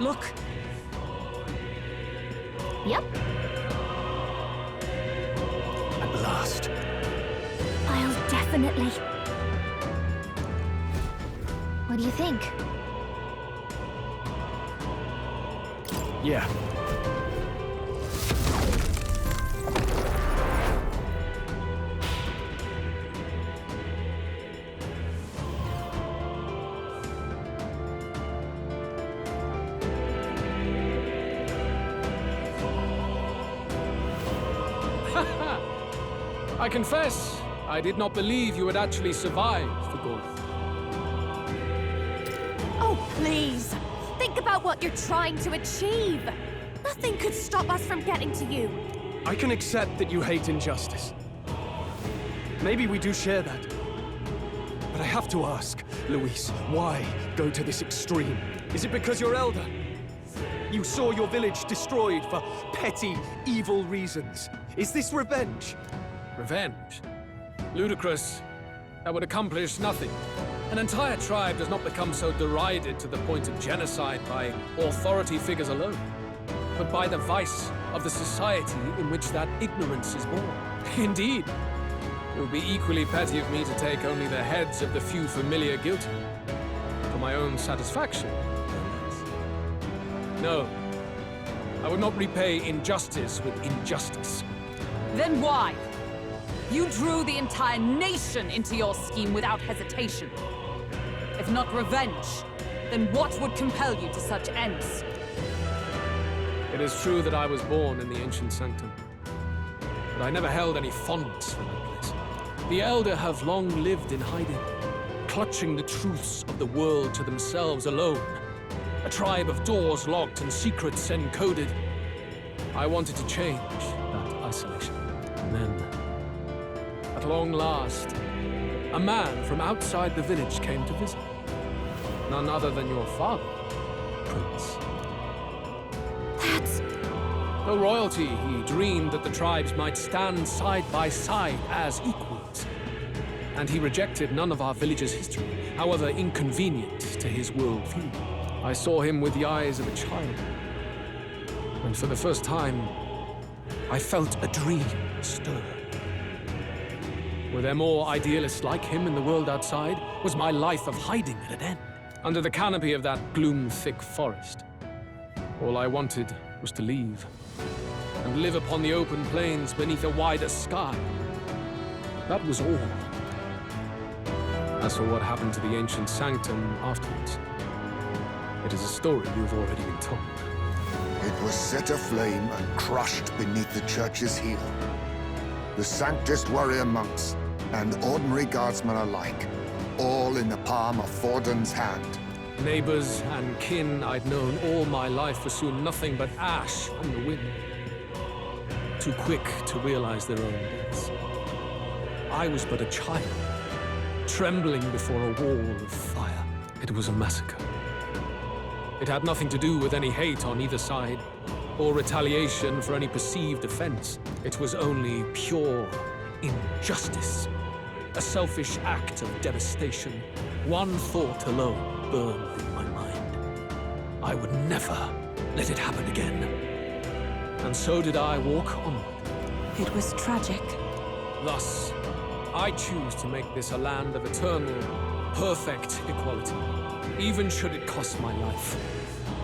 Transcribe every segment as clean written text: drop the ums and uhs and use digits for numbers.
look? Yep. At last. I'll definitely. What do you think? Yeah. I confess, I did not believe you would actually survive the Gulf. Oh, please! Think about what you're trying to achieve! Nothing could stop us from getting to you. I can accept that you hate injustice. Maybe we do share that. But I have to ask, Luis, why go to this extreme? Is it because you're elder? You saw your village destroyed for petty, evil reasons. Is this revenge? Revenge? Ludicrous. That would accomplish nothing. An entire tribe does not become so derided to the point of genocide by authority figures alone, but by the vice of the society in which that ignorance is born. Indeed, it would be equally petty of me to take only the heads of the few familiar guilty, for my own satisfaction. No, I would not repay injustice with injustice. Then why? You drew the entire nation into your scheme without hesitation. If not revenge, then what would compel you to such ends? It is true that I was born in the ancient sanctum, but I never held any fondness for that place. The Elder have long lived in hiding, clutching the truths of the world to themselves alone. A tribe of doors locked and secrets encoded. I wanted to change that isolation. And then, at long last, a man from outside the village came to visit. None other than your father, Prince. That's... Though royalty, he dreamed that the tribes might stand side by side as equals. And he rejected none of our village's history, however inconvenient to his worldview. I saw him with the eyes of a child. And for the first time, I felt a dream stir. Were there more idealists like him in the world outside? Was my life of hiding at an end? Under the canopy of that gloom-thick forest, all I wanted was to leave and live upon the open plains beneath a wider sky. That was all. As for what happened to the ancient sanctum afterwards, it is a story you've already been told. It was set aflame and crushed beneath the church's heel. The Sanctist warrior monks and ordinary guardsmen alike, all in the palm of Forden's hand. Neighbors and kin I'd known all my life were soon nothing but ash on the wind. Too quick to realize their own deaths. I was but a child, trembling before a wall of fire. It was a massacre. It had nothing to do with any hate on either side, or retaliation for any perceived offense. It was only pure injustice. A selfish act of devastation. One thought alone burned in my mind. I would never let it happen again. And so did I walk onward. It was tragic. Thus, I choose to make this a land of eternal, perfect equality, even should it cost my life.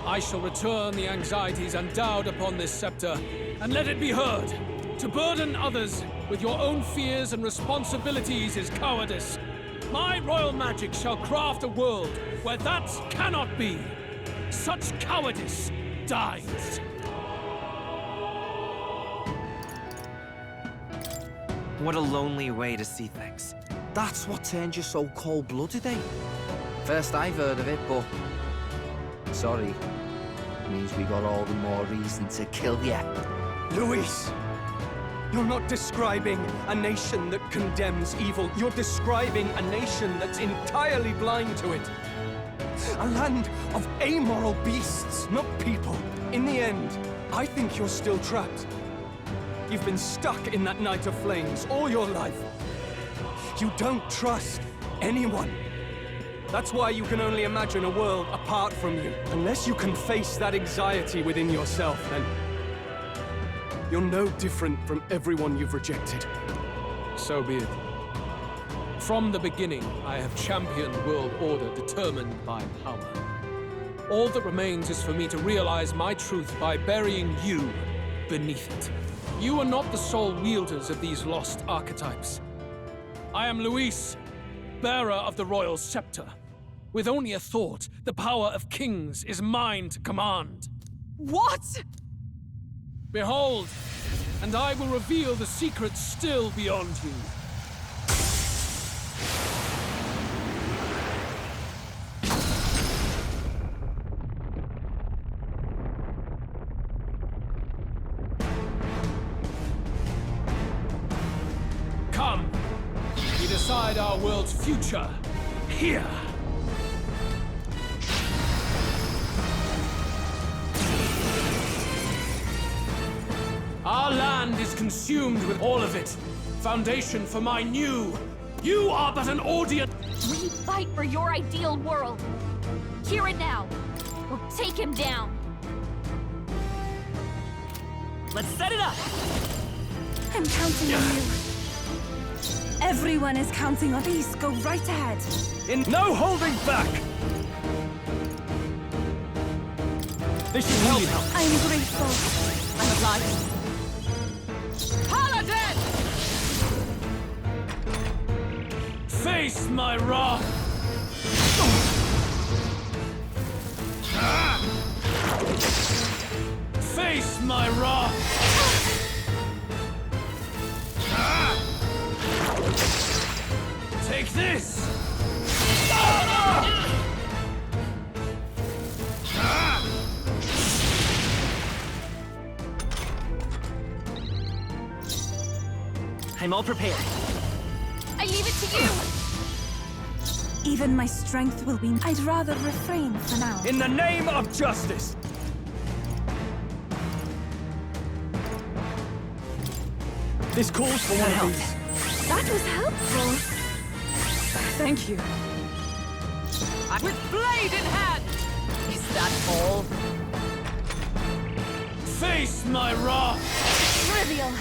I shall return the anxieties endowed upon this scepter, and let it be heard. To burden others with your own fears and responsibilities is cowardice. My royal magic shall craft a world where that cannot be. Such cowardice dies. What a lonely way to see things. That's what turned you so cold-blooded, eh? First I've heard of it, but... sorry. Means we got all the more reason to kill you. Luis! You're not describing a nation that condemns evil. You're describing a nation that's entirely blind to it. A land of amoral beasts, not people. In the end, I think you're still trapped. You've been stuck in that night of flames all your life. You don't trust anyone. That's why you can only imagine a world apart from you. Unless you can face that anxiety within yourself, then you're no different from everyone you've rejected. So be it. From the beginning, I have championed world order determined by power. All that remains is for me to realize my truth by burying you beneath it. You are not the sole wielders of these lost archetypes. I am Luis, bearer of the royal scepter. With only a thought, the power of kings is mine to command. What? Behold, and I will reveal the secrets still beyond you. Come, we decide our world's future here. Our land is consumed with all of it. Foundation for my new. You are but an audience. We fight for your ideal world. Here and now. We'll take him down. Let's set it up! I'm counting on you. Everyone is counting on. Please go right ahead. In no holding back! This should help. I'm grateful. I'm obliged. Paladin! Face my wrath! Face my wrath! Take this! I'm all prepared. I leave it to you. Even my strength will be... I'd rather refrain for now. In the name of justice! This calls for one of these. That was helpful. Thank you. With blade in hand! Is that all? Face my wrath! Trivial.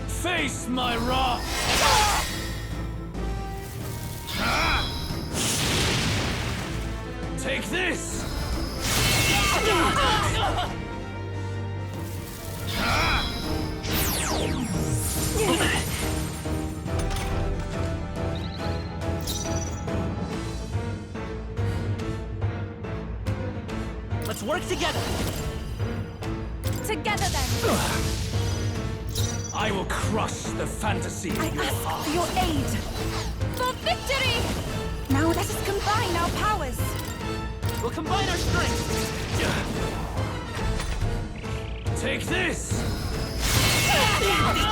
Face my wrath! Take this! Let's work together! Together then. I will crush the fantasy I of your ask heart. for your aid. For victory! Now let us combine our powers. We'll combine our strength! Take this!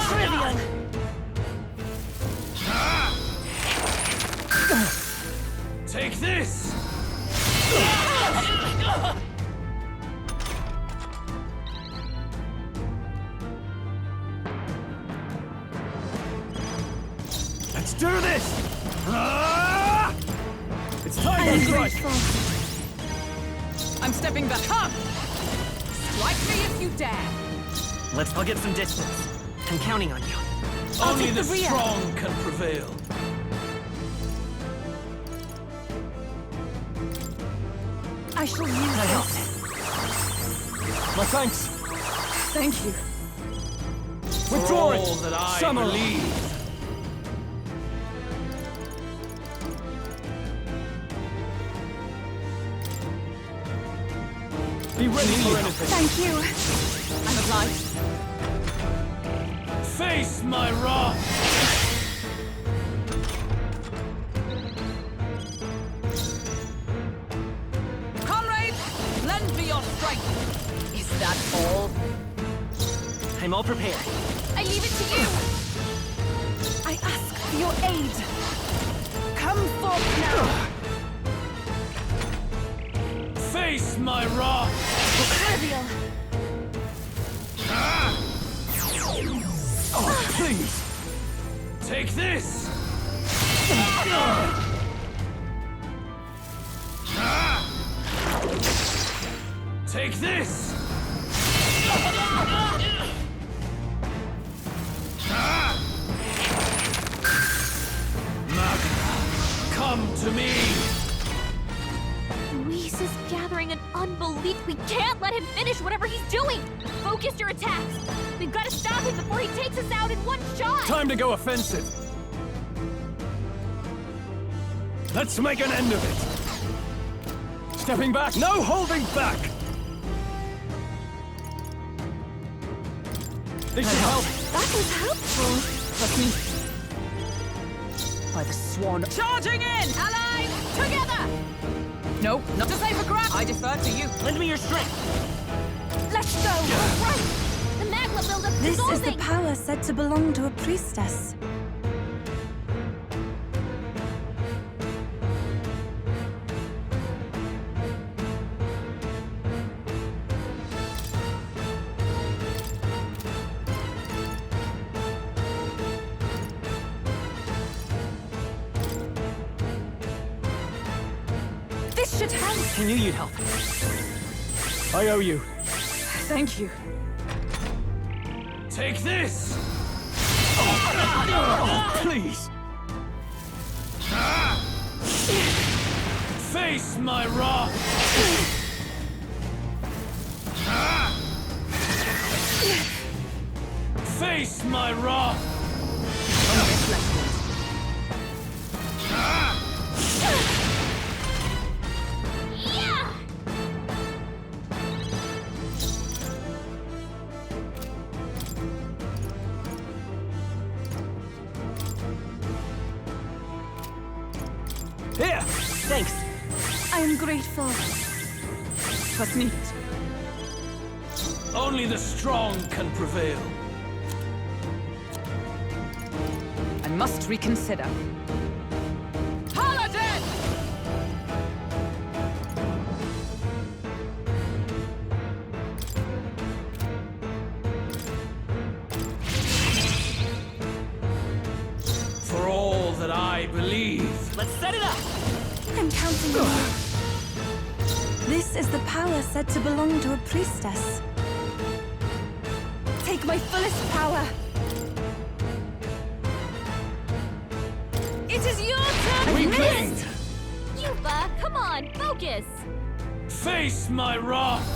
Trivial. Take this! Let's do this! It's time to strike! I'm stepping back. Come! Strike me if you dare. I'll get some distance. I'm counting on you. Only take the the rear. strong can prevail. I shall use this. My thanks! Thank you. Withdraw For it! all that I Samurai. believe. Be ready for anything. Thank you. I'm obliged. Face my wrath! Comrades, lend me your strength. Is that all? I'm all prepared. I leave it to you. I ask for your aid. Come forth now. Face my wrath! Trivial. Oh, please! Take this! Take this! Come to me! Luis is gathering an unbelief. We can't let him finish whatever he's doing. Focus your attacks. We've got to stop him before he takes us out in one shot. Time to go offensive. Let's make an end of it. Stepping back, no holding back. This should help. That was helpful. Trust me. By the swan. Charging in! Allies, together! No, not to say for grab. I defer to you. Lend me your strength. Let's go. Right. The magma buildup is This is the dissolving. power said to belong to a priestess. This should help. I knew you'd help. I owe you. Thank you. Take this! Please. Face my wrath! Face my wrath! Yeah! Here. Thanks. I am grateful. Trust me. Only the strong can prevail. I must reconsider. Paladin! For all that I believe. Let's set it up. I'm counting on you. This is the power said to belong to a priestess. Take my fullest power. It is your turn. We missed! Yuba, come on, focus. Face my wrath!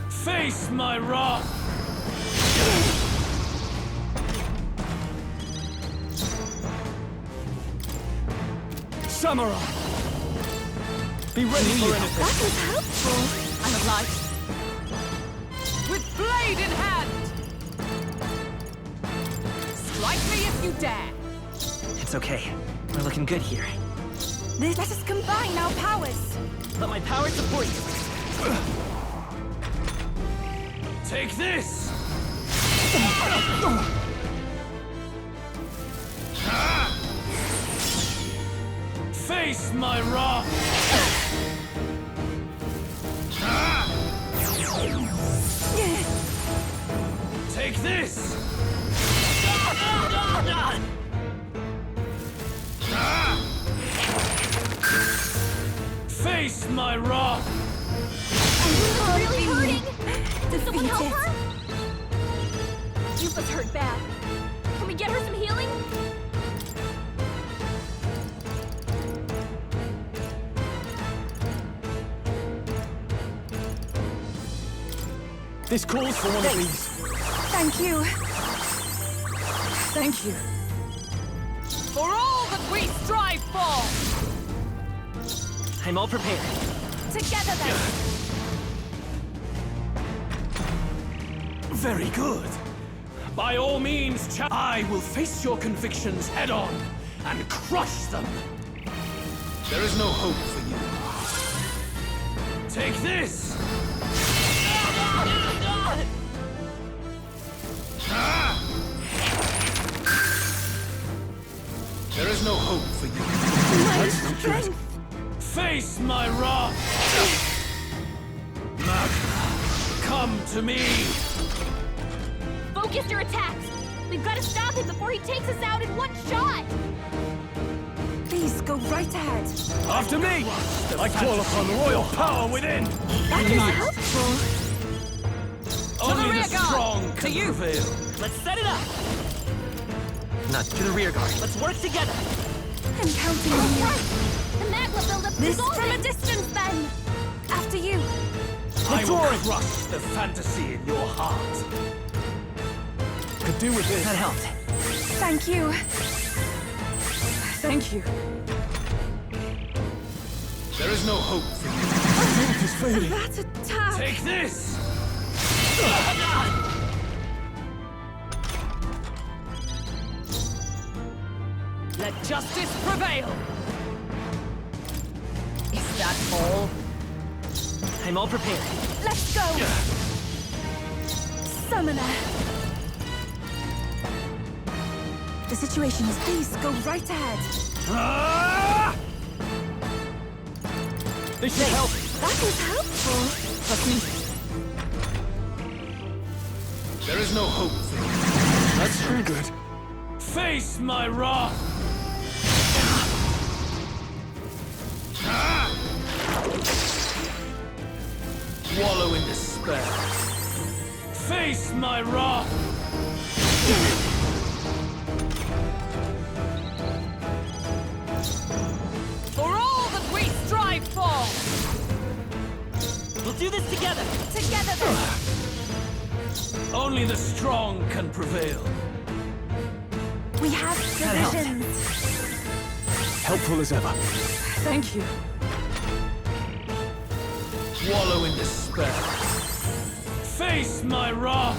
Face my wrath! Samurai. Be ready for anything. That was helpful. I'm obliged. With blade in hand! Strike me if you dare! It's okay. We're looking good here. Let us combine our powers. Let my power support you. Take this! Face my wrath! Take this! Face my wrath! Really hurting. Did someone help Defeated. her? Yuba's hurt bad. Can we get her some healing? This calls for one of these. Thank you. Thank you. For all that we strive for! I'm all prepared. Together then. Very good. By all means, I will face your convictions head on and crush them. There is no hope for you. Take this! There is no hope for you. My strength. Face my wrath! Magna, come Come to me! Focus your attacks! We've got to stop him before he takes us out in one shot! Please go right ahead. After me! I call upon royal power within! That is helpful. Only rear the guard! strong can prevail. Let's set it up! Not to the rear guard. Let's work together! I'm counting on you. Right! The magma buildup This is all From a distance, then! After you! I will crush the fantasy in your heart. Could do with this. That helped. Thank you. Thank you. There is no hope for you. Strength is fading. That attack! Take this! Let justice prevail! Is that all? I'm all prepared. Let's go! Summoner! The situation is Please go right ahead! This should help. That was helpful! Trust me. There is no hope for you. That's very good. Face my wrath! Wallow in despair. Face my wrath! For all that we strive for! We'll do this together! Together then! Only the strong can prevail. We have That helped. provisions! Helpful as ever. Thank you. Wallow in despair. Face my wrath!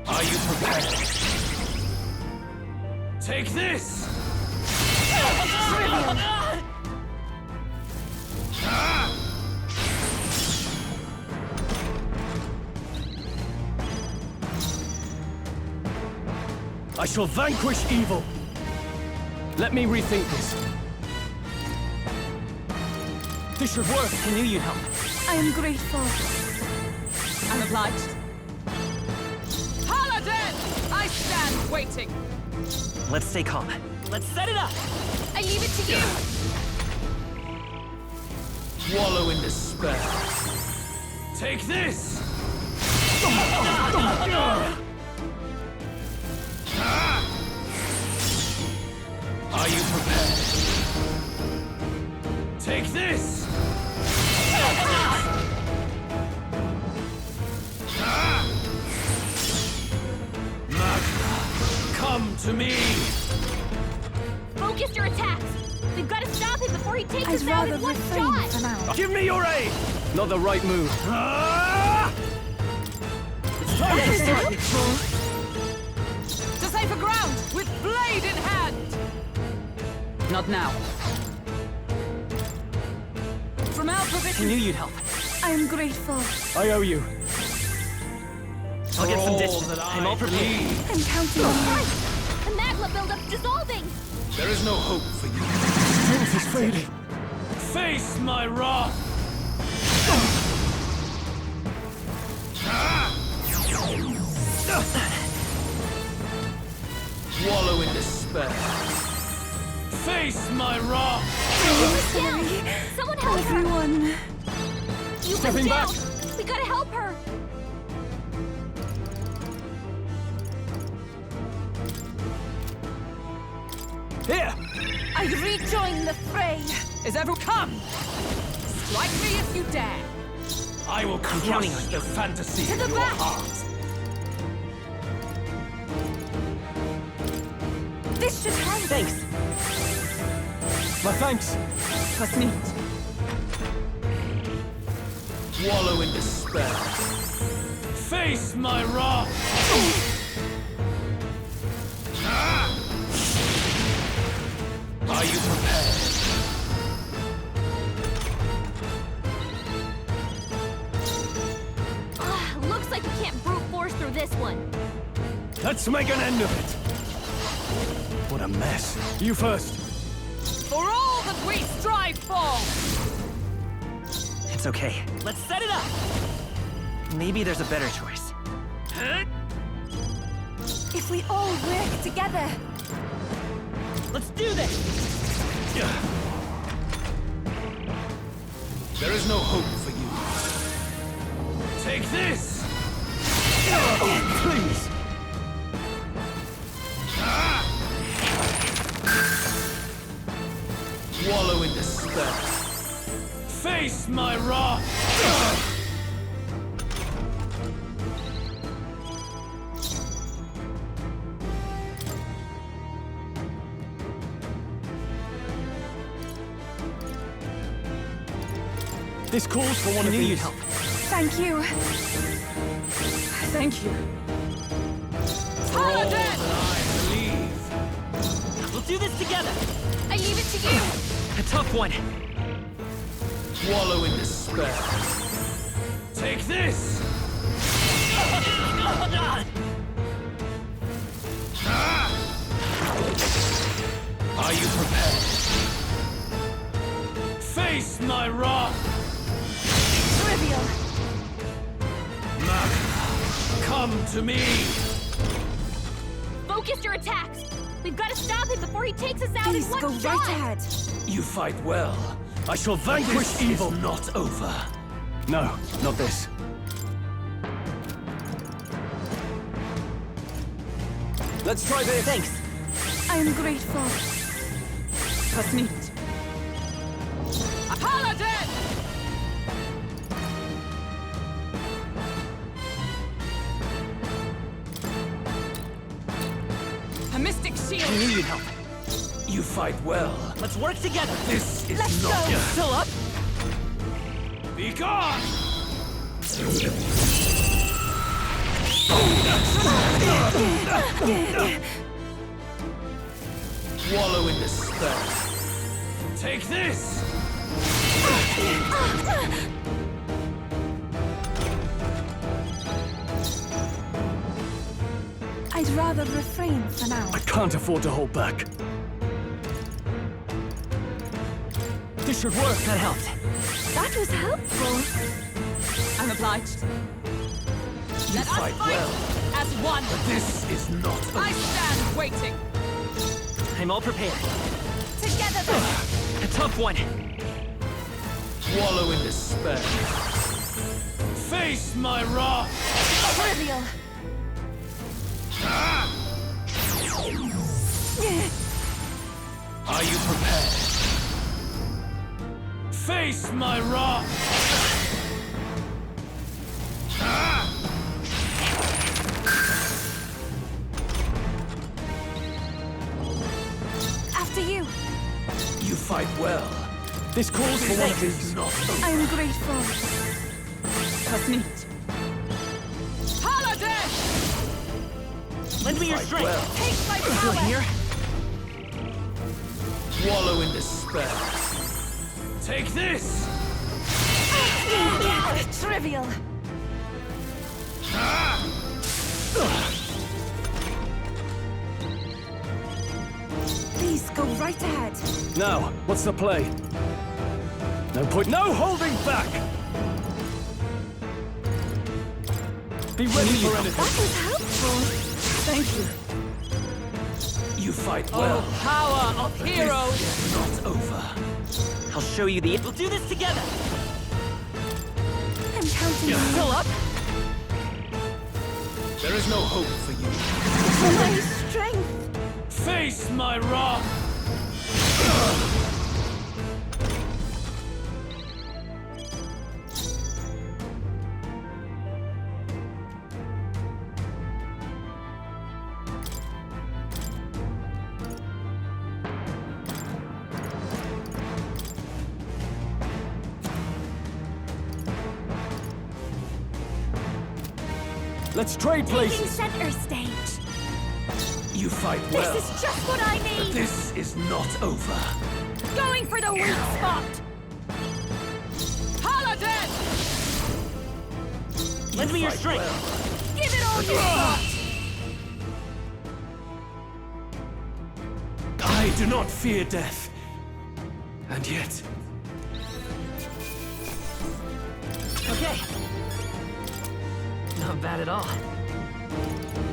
Are you prepared? Take this! I shall vanquish evil. Let me rethink this. This should work. I knew you'd help. I am grateful. I'm obliged. Paladin! I stand waiting. Let's stay calm. Let's set it up! I leave it to you! Wallow in despair. Take this! Are you prepared? Take this! Magna, come to me! Focus your attacks! We've got to stop him before he takes I'd us out rather in one refrain shot! for now. Give me your aid! Not the right move. It's time to start. To safer ground, with blade in hand! Not now. From our I provision... knew you'd help. I am grateful. I owe you. I'll get some all distance. that I'm I all prepared. bleed. I'm counting on you. Right! The magma buildup's dissolving! There is no hope for you. Strength is fading. Face my wrath! Wallow in despair. Face my wrath! Down! Someone help her! Everyone. You Stepping was down! back. We gotta help her! Here! I rejoin the fray. Is everyone come? Strike me if you dare! I will counting crush on the fantasy To in the your back. heart. This should help. Thanks. My thanks. Trust me. Wallow in despair. Face my wrath! Are you prepared? Looks like we can't brute force through this one. Let's make an end of it. What a mess. You first. For all that we strive for! It's okay. Let's set it up! Maybe there's a better choice. If we all work together. Let's do this! There is no hope for you. Take this! Please! Wallow in despair. Face my wrath! This calls for one of these. Help. Thank you. Thank you. For all that I believe. We'll do this together! I leave it to you! A tough one. Wallow in despair. Take this! Are you prepared? Face my wrath! Trivial. Come to me! Focus your attacks! We've got to stop him before he takes us out Please in one go shot! right ahead. You fight well. I shall vanquish evil. Not over. No, not this. Let's try this. Thanks. I am grateful. Kasnit. Paladin! A mystic shield. I knew you'd help. You fight well. Let's work together. This is Let's not go. Still up? Be gone! Wallow in despair. Take this! I'd rather refrain for now. I can't afford to hold back. This should work. That helped. That was helpful. I'm obliged. Let us fight fight well. as one. This is not I over. stand waiting. I'm all prepared. Together then. A tough one. Wallow in despair. Face my wrath! Trivial. Are you prepared? Face my wrath! After you. You fight well. This calls for one of This these. is not over. I am grateful. Kasnit. Paladin! Lend me your Fight strength. well. Take my Feel power. here? Wallow in despair. Take this! Trivial. Please go right ahead. Now, what's the play? No point. No holding back! Be ready for anything. That was helpful. Thank you. You fight Oh, well. power of heroes! This is not over. I'll show you the... We'll do this together! I'm counting on you. Still up? There is no hope for you. For my strength. Face my wrath! Let's trade Taking places. center stage. You fight well. This is just what I But need. this is not over. Going for the weak spot. Paladin! Lend me your Fight strength. well. Give it all you got. I do not fear death. And yet... Not bad at all.